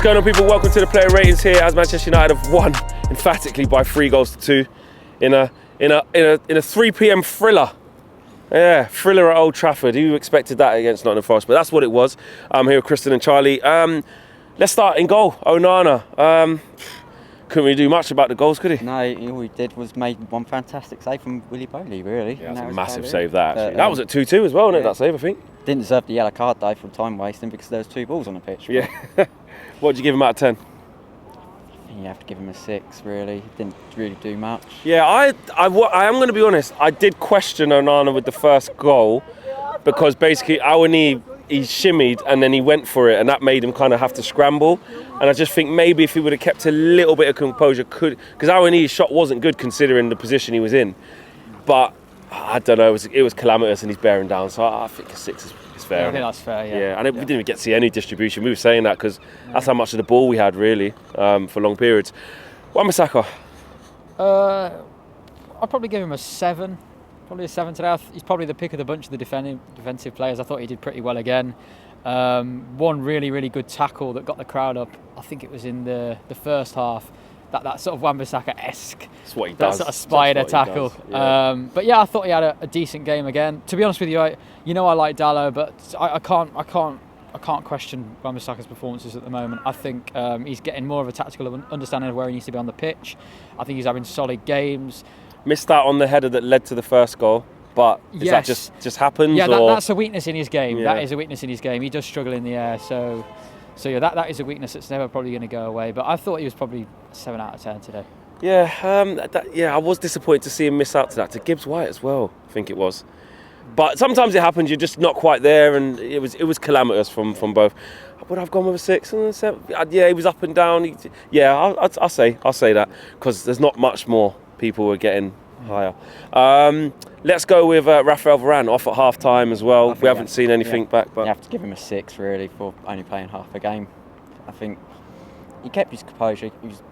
going on, people? Welcome to the player ratings here, as Manchester United have won emphatically by 3-2 in a 3 p.m. thriller. Yeah, thriller at Old Trafford. Who expected that against Nottingham Forest? But that's what it was. I'm here with Kristen and Charlie. Let's start in goal. Onana. Couldn't really do much about the goals, could he? No, all he did was made one fantastic save from Willy Boley, really. Yeah, that's a massive save, that actually. That was at 2-2 as well, wasn't it, that save, I think? Didn't deserve the yellow card, though, for time wasting because there was 2 balls on the pitch. Yeah. What would you give him out of 10? You have to give him a 6, really. Didn't really do much. Yeah, I am going to be honest. I did question Onana with the first goal because basically Awani, he shimmied and then he went for it, and that made him kind of have to scramble. And I just think maybe if he would have kept a little bit of composure, because Awani's shot wasn't good considering the position he was in. But I don't know, it was calamitous and he's bearing down. So I think a 6 is fair. Yeah, I think that's fair. Yeah. And we didn't even get to see any distribution. We were saying that because that's how much of the ball we had really for long periods. Wan-Bissaka. I'd probably give him a 7. Probably a 7 today. He's probably the pick of the bunch of the defensive players. I thought he did pretty well again. One really, really good tackle that got the crowd up. I think it was in the first half. That sort of Wan-Bissaka-esque. That's what he does. That sort of spider tackle. Yeah. But yeah, I thought he had a decent game again. To be honest with you, I like Dalot, but I can't question Wan-Bissaka's performances at the moment. I think he's getting more of a tactical understanding of where he needs to be on the pitch. I think he's having solid games. Missed out on the header that led to the first goal, but that just happens? Yeah, that's a weakness in his game. Yeah. That is a weakness in his game. He does struggle in the air, so yeah, that is a weakness that's never probably going to go away. But I thought he was probably 7 out of 10 today. Yeah, I was disappointed to see him miss out to that, to Gibbs White as well, I think it was. But sometimes it happens, you're just not quite there, and it was calamitous from both. Would I've gone with a 6 and a 7? Yeah, he was up and down. I'll say that, because there's not much more people were getting higher. Let's go with Rafael Varane, off at half-time as well. We haven't seen anything back. But you have to give him a 6, really, for only playing half a game. I think he kept his composure. He was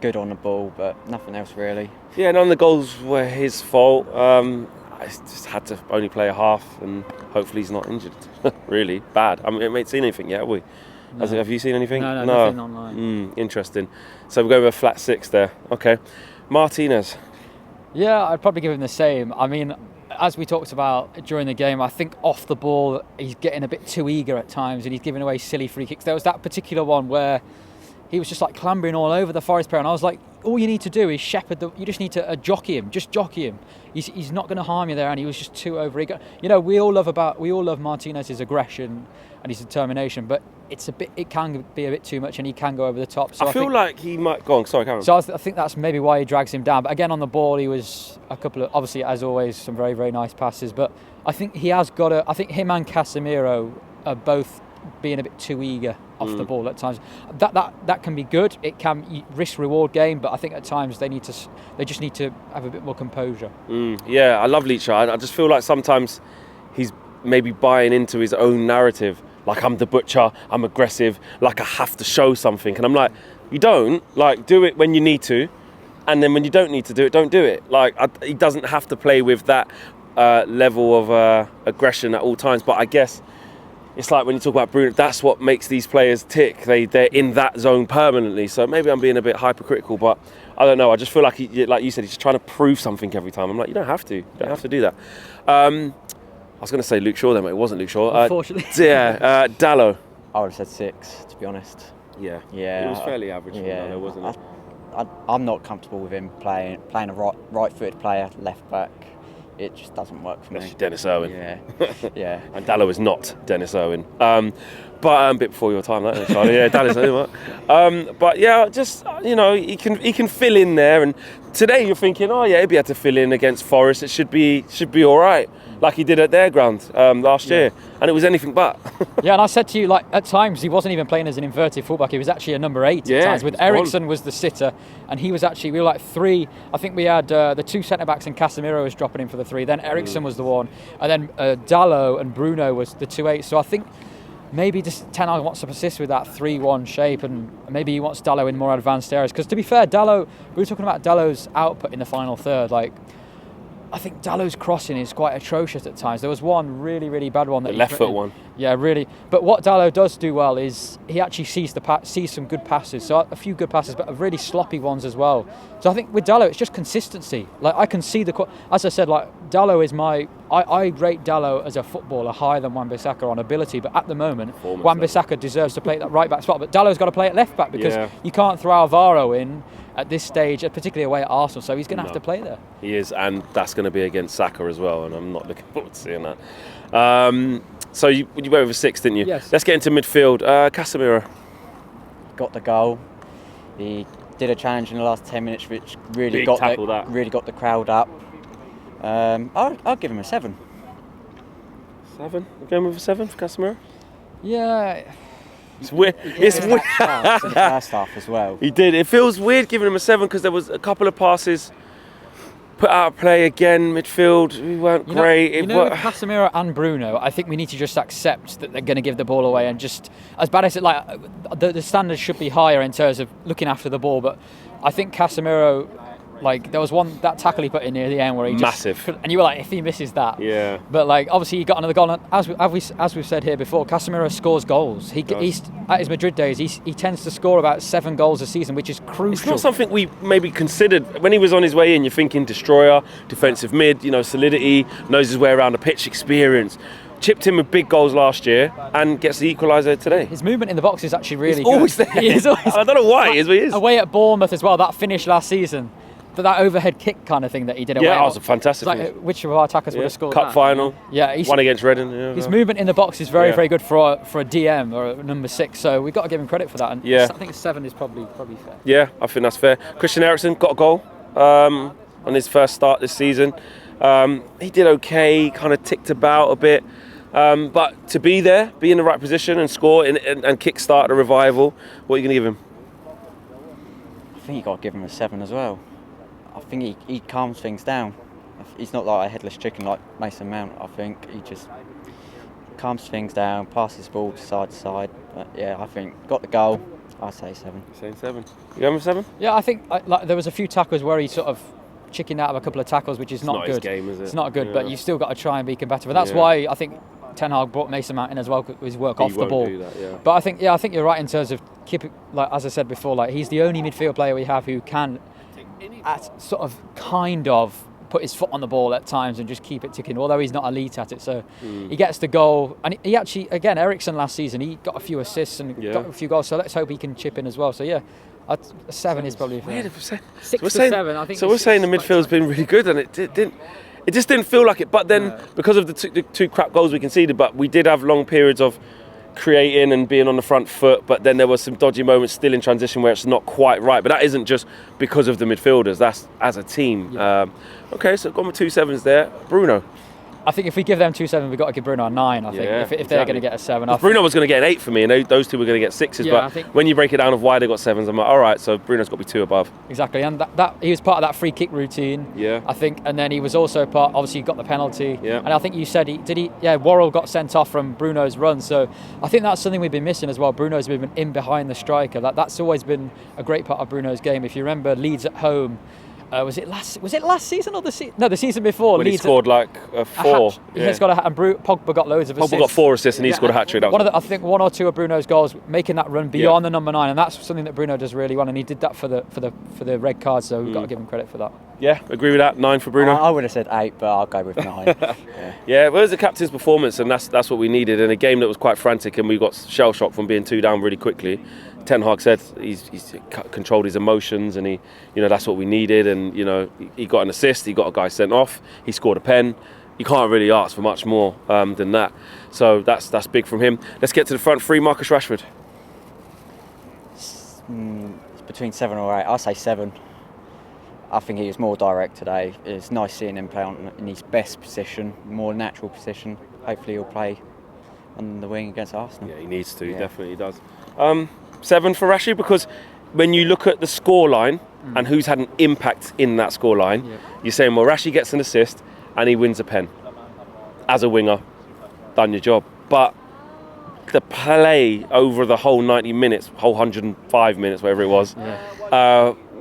good on the ball, but nothing else really. Yeah, none of the goals were his fault. I just had to only play a half, and hopefully he's not injured. Really bad. I mean, we haven't seen anything yet, have we? No. Have you seen anything? No, nothing online. Interesting. So we're going with a flat 6 there. Okay. Martinez. Yeah, I'd probably give him the same. I mean, as we talked about during the game, I think off the ball he's getting a bit too eager at times, and he's giving away silly free kicks. There was that particular one where he was just like clambering all over the Forest player, and I was like, all you need to do is shepherd you just need to jockey him. Just jockey him. He's not going to harm you there, and he was just too overeager. You know, we all love Martinez's aggression and his determination, but it can be a bit too much, and he can go over the top. So I feel like he might go on. Sorry, Karen. So I think that's maybe why he drags him down. But again, on the ball, he was a couple of, obviously as always, some very, very nice passes. But I think he has got I think him and Casemiro are both being a bit too eager off the ball at times. That can be good. It can risk reward game, but I think at times they just need to have a bit more composure. Yeah, I love Leach. I just feel like sometimes he's maybe buying into his own narrative. Like, I'm the butcher, I'm aggressive, like I have to show something. And I'm like, you don't. Like, do it when you need to, and then when you don't need to do it, don't do it. Like, he doesn't have to play with that level of aggression at all times. But I guess it's like when you talk about Bruno, that's what makes these players tick. They're in that zone permanently. So maybe I'm being a bit hypercritical, but I don't know. I just feel like, like you said, he's just trying to prove something every time. I'm like, you don't have to. You don't have to do that. I was going to say Luke Shaw then, but it wasn't Luke Shaw. Unfortunately. Dalot. I would have said 6, to be honest. Yeah. Yeah. It was fairly average from Dalot, wasn't it? I'm not comfortable with him playing a right-footed player, left back. It just doesn't work for me. Especially Dennis Irwin. Yeah. Yeah. And Dalot is not Dennis Irwin. But a bit before your time, that Charlie. Yeah, Dalot's Irwin. But yeah, just he can fill in there. And today you're thinking, oh yeah, he'd be able to fill in against Forest. It should be all right, like he did at their ground last year, and it was anything but. Yeah, and I said to you, like, at times he wasn't even playing as an inverted fullback. He was actually a number 8 at times. With Ericsson was the sitter, and he was actually, we were like 3. I think we had the 2 centre backs, and Casemiro was dropping in for the 3. Then Ericsson was the 1, and then Dalot and Bruno was the 2-8. So I think maybe just Ten Hag wants to persist with that 3-1 shape, and maybe he wants Dalot in more advanced areas. Because to be fair, we were talking about Dalot's output in the final third. Like, I think Dallow's crossing is quite atrocious at times. There was one really, really bad one. The left foot one. Yeah, really. But what Dallow does do well is he actually sees some good passes. So a few good passes, but really sloppy ones as well. So I think with Dallow, it's just consistency. Like I can see as I said, like Dallow is I rate Dallow as a footballer higher than Wan-Bissaka on ability. But at the moment, Wan-Bissaka deserves to play at that right back spot. But Dallow's got to play at left back because you can't throw Alvaro in at this stage, particularly away at Arsenal. So he's going to have to play there. He is, and that's going to be against Saka as well. And I'm not looking forward to seeing that. So you went with 6, didn't you? Yes. Let's get into midfield. Casemiro. Got the goal. He did a challenge in the last 10 minutes, which really Big got tackle, that. really got the crowd up. I'll give him a 7. 7? We're going with a 7 for Casemiro? Yeah. It's weird. It's weird. In the first half as well. He did. It feels weird giving him a 7 because there was a couple of passes put out of play again. Midfield, we weren't great. With Casemiro and Bruno, I think we need to just accept that they're going to give the ball away, and just as bad as it, like the standards should be higher in terms of looking after the ball. But I think Casemiro, like there was that tackle he put in near the end where he massive, and you were like, if he misses that, yeah. But like obviously he got another goal. And as we've said here before, Casemiro scores goals. He's at his Madrid days. He tends to score about 7 goals a season, which is crucial. It's not something we maybe considered when he was on his way in. You're thinking destroyer, defensive mid, solidity, knows his way around the pitch, experience. Chipped in with big goals last year and gets the equaliser today. His movement in the box is actually really good. Always there. He is always. I don't know why he is, but he is. Away at Bournemouth as well. That finish last season. That overhead kick kind of thing that he did away. Yeah, that was a fantastic like, which of our attackers would have scored Cup that? final. Yeah, one against Reading. Yeah, his movement in the box is very, very good for a DM or a number 6. So we've got to give him credit for that. And I think 7 is probably fair. Yeah, I think that's fair. Christian Eriksen got a goal on his first start this season. He did okay, kind of ticked about a bit. But to be there, be in the right position and score and kick-start a revival, what are you going to give him? I think you got to give him a 7 as well. I think he calms things down. He's not like a headless chicken like Mason Mount. I think he just calms things down, passes the ball side to side. But yeah, I think got the goal. I'd say 7. Saying 7. You going with 7? Yeah, I think there was a few tackles where he sort of chickened out of a couple of tackles, which is not good. His game, is it? It's not good, but you've still got to try and be competitive. And that's why I think Ten Hag brought Mason Mount in as well, his work off the ball. Do that, yeah. But I think you're right in terms of as I said before, he's the only midfield player we have who can kind of put his foot on the ball at times and just keep it ticking, although he's not elite at it. So he gets the goal, and he actually, again, Eriksen last season, he got a few assists and got a few goals, so let's hope he can chip in as well. So yeah, a 7 is probably fair. 6 to 7, I think. So we're saying the midfield's been really good, and it just didn't feel like it. But then because of the two crap goals we conceded, but we did have long periods of creating and being on the front foot, but then there was some dodgy moments still in transition where it's not quite right. But that isn't just because of the midfielders, that's as a team. Okay, so gone with 2 7s there. Bruno. I think if we give them 2 7, we've got to give Bruno a 9. I think if they're going to get a 7. Bruno was going to get an 8 for me, and those two were going to get 6s. Yeah, but when you break it down of why they got 7s, I'm like, all right, so Bruno's got to be 2 above. Exactly, and that he was part of that free kick routine. Yeah, I think, and then he was also part. Obviously, he got the penalty. Yeah, and I think you said Worrell got sent off from Bruno's run. So I think that's something we've been missing as well. Bruno's movement in behind the striker. That's always been a great part of Bruno's game. If you remember Leeds at home. Was it last season or the season before? When Leeds he scored like a 4. He's got a, and Pogba got loads of assists. Pogba got 4 assists and he scored a hat-trick. I think 1 or 2 of Bruno's goals, making that run beyond the number 9, and that's something that Bruno does really well, and he did that for the red card, so we've got to give him credit for that. Yeah, agree with that. 9 for Bruno. I would have said 8, but I'll go with 9. Yeah, well, it was the captain's performance, and that's what we needed in a game that was quite frantic, and we got shell shocked from being 2 down really quickly. Ten Hag said he's controlled his emotions, and that's what we needed. And he got an assist, he got a guy sent off, he scored a pen. You can't really ask for much more than that. So that's big from him. Let's get to the front 3. Marcus Rashford. It's between 7 or 8. I'll say 7. I think he was more direct today. It's nice seeing him play in his best position, more natural position. Hopefully he'll play on the wing against Arsenal. Yeah, he needs to. He definitely does. 7 for Rashford, because when you look at the scoreline and who's had an impact in that scoreline, you're saying, well, Rashford gets an assist and he wins a pen. As a winger, done your job. But the play over the whole 90 minutes, whole 105 minutes, whatever it was,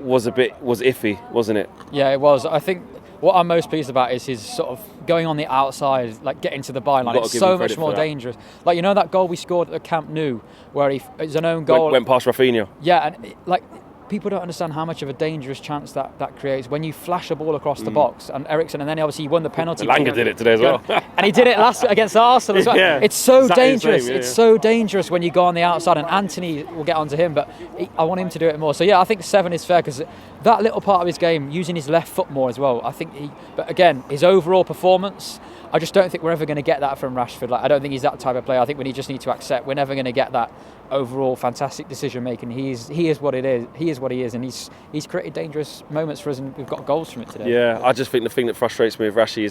was iffy, wasn't it? Yeah, it was. I think what I'm most pleased about is his sort of going on the outside, like getting to the byline. It's so much more dangerous. Like, you know that goal we scored at the Camp Nou, where it's an own goal. Went past Rafinha. Yeah, and like people don't understand how much of a dangerous chance that creates when you flash a ball across the box. And Eriksen, and then obviously he won the penalty. Langer did it today as well. And he did it last against Arsenal as well. Yeah, it's so exactly dangerous. Same, yeah. It's so dangerous when you go on the outside, and Anthony will get onto him, but I want him to do it more. So yeah, I think 7 is fair, because that little part of his game, using his left foot more as well, I think but again, his overall performance, I just don't think we're ever going to get that from Rashford. Like, I don't think he's that type of player. I think we just need to accept we're never going to get that overall fantastic decision making. He is what it is. He is what he is, and he's created dangerous moments for us, and we've got goals from it today. Yeah, I just think the thing that frustrates me with Rashi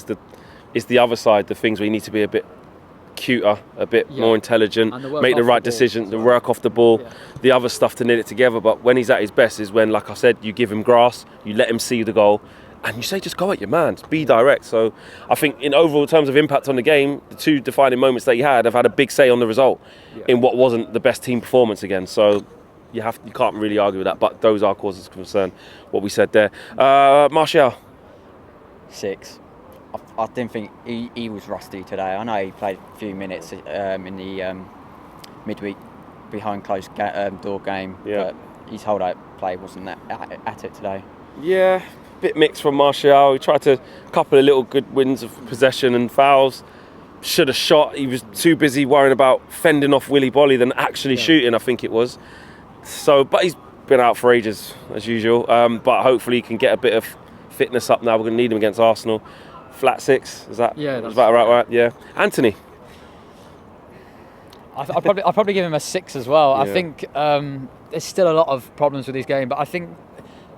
is the other side, the things where you need to be a bit cuter, a bit more intelligent, make the right decision, the work off the ball, the other stuff to knit it together. But when he's at his best is when, like I said, you give him grass, you let him see the goal, and you say, just go at your man, be direct. So I think in overall terms of impact on the game, the 2 defining moments that he had have had a big say on the result in what wasn't the best team performance again. So you can't really argue with that, but those are causes of concern, what we said there. Martial? 6. I didn't think he was rusty today. I know he played a few minutes in the midweek behind closed door game, but his hold-out play wasn't that at it today. Yeah. Bit mixed from Martial. He tried to couple of little good wins of possession and fouls. Should have shot. He was too busy worrying about fending off Willy Bolly than actually shooting, I think it was. So, but he's been out for ages, as usual. But hopefully he can get a bit of fitness up now. We're going to need him against Arsenal. Flat 6, is that? Yeah, that's right. Yeah. Anthony? I'll probably give him a 6 as well. Yeah. I think there's still a lot of problems with his game, but I think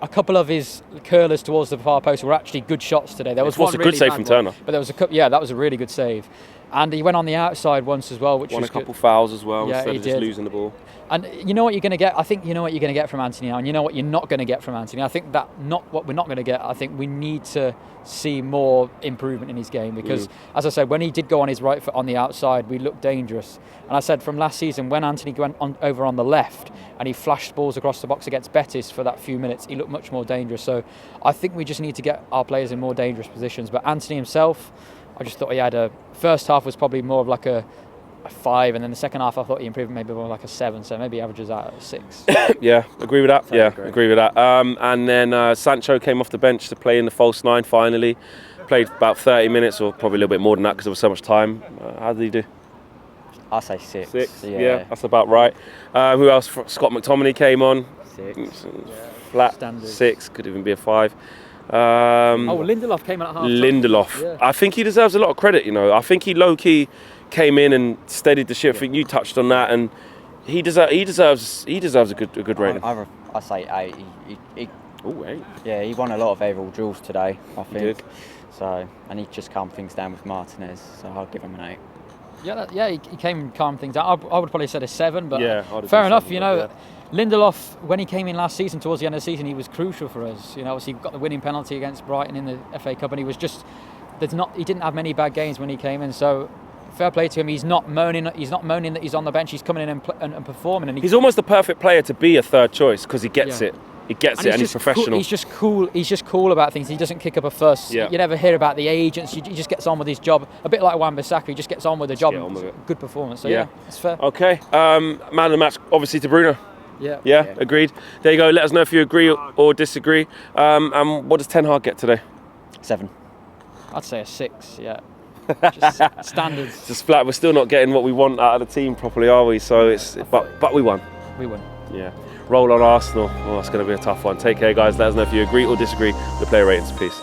a couple of his curlers towards the far post were actually good shots today. There was one really good save from Turner, but there was that was a really good save, and he went on the outside once as well, which won was a couple fouls as well instead of just losing the ball. And you know what you're going to get. I think you know what you're going to get from Anthony now, and you know what you're not going to get from Anthony. I think that not what we're not going to get. I think we need to see more improvement in his game, because, as I said, when he did go on his right foot on the outside, we looked dangerous. And I said from last season, when Anthony went over on the left and he flashed balls across the box against Betis for that few minutes, he looked much more dangerous. So I think we just need to get our players in more dangerous positions. But Anthony himself, I just thought he had first half was probably more of like a 5, and then the second half I thought he improved maybe more like a 7, so maybe he averages out at 6. Yeah, agree with that. Agree with that. And then Sancho came off the bench to play in the false 9 finally. Played about 30 minutes, or probably a little bit more than that because there was so much time. How did he do? I'll say 6. 6, yeah, that's about right. Who else? Scott McTominay came on. 6. Flat Standard. 6, could even be a 5. Lindelof came in at half time. Lindelof. Yeah. I think he deserves a lot of credit, you know. I think he low-key came in and steadied the ship. I think you touched on that, and he deserves a good rating. I say 8. He 8. Yeah, he won a lot of overall duels today, I think. He did. So, and he just calmed things down with Martinez, so I'll give him an 8. He came and calmed things down. I would probably said a 7, but fair enough. Lindelof, when he came in last season, towards the end of the season, he was crucial for us. You know, obviously he got the winning penalty against Brighton in the FA Cup, and he was just he didn't have many bad games when he came in. So fair play to him. He's not moaning that he's on the bench. He's coming in and performing. And he's almost the perfect player to be a third choice because he gets it. He gets it, and he's professional. Cool. He's just cool about things. He doesn't kick up a fuss. You never hear about the agents. He just gets on with his job. A bit like Wan-Bissaka. He just gets on with the job. Good performance. So it's fair. Okay. Man of the match, obviously, to Bruno. Yeah, agreed. There you go. Let us know if you agree or disagree. And what does Ten Hag get today? 7. I'd say a 6. Yeah. Just standards. Just flat. We're still not getting what we want out of the team properly, are we? So but we won. We won. Yeah. Roll on Arsenal. Oh, that's going to be a tough one. Take care, guys. Let us know if you agree or disagree with the player ratings. Peace.